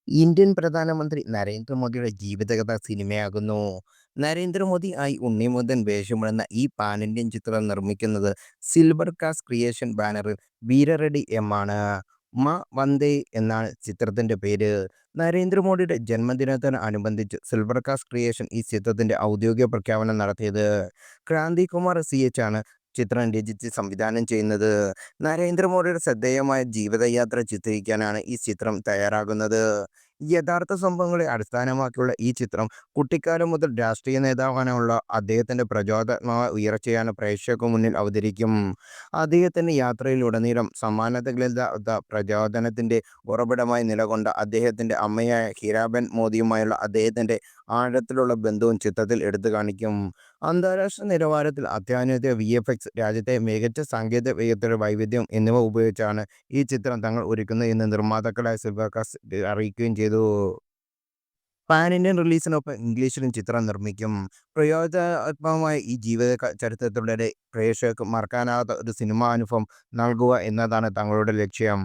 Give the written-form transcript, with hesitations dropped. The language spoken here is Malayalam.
ഇന്ത്യൻ പ്രധാനമന്ത്രി നരേന്ദ്രമോദിയുടെ ജീവിതകഥ സിനിമയാകുന്നു. നരേന്ദ്രമോദി ആയി ഉണ്ണിമുതൻ വേഷമിടുന്ന ഈ പാൻ ഇന്ത്യൻ ചിത്രം നിർമ്മിക്കുന്നത് സിൽവർ കാസ്റ്റ് ക്രിയേഷൻ ബാനറിൽ വീരറെഡ്ഡി എം ആണ്. വന്ദേ എന്നാണ് ചിത്രത്തിന്റെ പേര്. നരേന്ദ്രമോദിയുടെ ജന്മദിനത്തോടനുബന്ധിച്ച് സിൽവർ കാസ്റ്റ് ക്രിയേഷൻ ഈ ചിത്രത്തിന്റെ ഔദ്യോഗിക പ്രഖ്യാപനം നടത്തിയത്. ക്രാന്തി കുമാർ CH ആണ് ചിത്രം രചിച്ച് സംവിധാനം ചെയ്യുന്നത്. നരേന്ദ്രമോദിയുടെ ശ്രദ്ധേയമായ ജീവിതയാത്ര ചിത്രീകരിക്കാനാണ് ഈ ചിത്രം തയ്യാറാകുന്നത്. യഥാർത്ഥ സംഭവങ്ങളെ അടിസ്ഥാനമാക്കിയുള്ള ഈ ചിത്രം കുട്ടിക്കാലം മുതൽ രാഷ്ട്രീയ നേതാവാകാനുള്ള അദ്ദേഹത്തിന്റെ പ്രചോദനാത്മകമായ ഉയർച്ചയാണ് പ്രേക്ഷകർക്ക് മുന്നിൽ അവതരിക്കും. അദ്ദേഹത്തിന്റെ യാത്രയിലുടനീളം സമാനതകളില്ലാത്ത പ്രചോദനത്തിന്റെ ഉറവിടമായി നിലകൊണ്ട അദ്ദേഹത്തിന്റെ അമ്മയായ ഹീരാബെൻ മോദിയുമായുള്ള അദ്ദേഹത്തിന്റെ ആഴത്തിലുള്ള ബന്ധവും ചിത്രത്തിൽ എടുത്തു കാണിക്കും. അന്താരാഷ്ട്ര നിലവാരത്തിൽ അത്യാധുനിക VFX, രാജ്യത്തെ മികച്ച സാങ്കേതിക വിദ്യയുടെ വൈവിധ്യം എന്നിവ ഉപയോഗിച്ചാണ് ഈ ചിത്രം തങ്ങൾ ഒരുക്കുന്നത് എന്ന് നിർമ്മാതാക്കളായ സിൽവർകാസ്റ്റ് അറിയിക്കുകയും ചെയ്തു. പാൻ ഇന്ത്യൻ റിലീസിനൊപ്പം ഇംഗ്ലീഷിലും ചിത്രം നിർമ്മിക്കും. പ്രയോജനാത്മകമായ ഈ ജീവിത ചരിത്രത്തിലൂടെ പ്രേക്ഷകർക്ക് മറക്കാനാകാത്ത ഒരു സിനിമാ അനുഭവം നൽകുക എന്നതാണ് തങ്ങളുടെ ലക്ഷ്യം.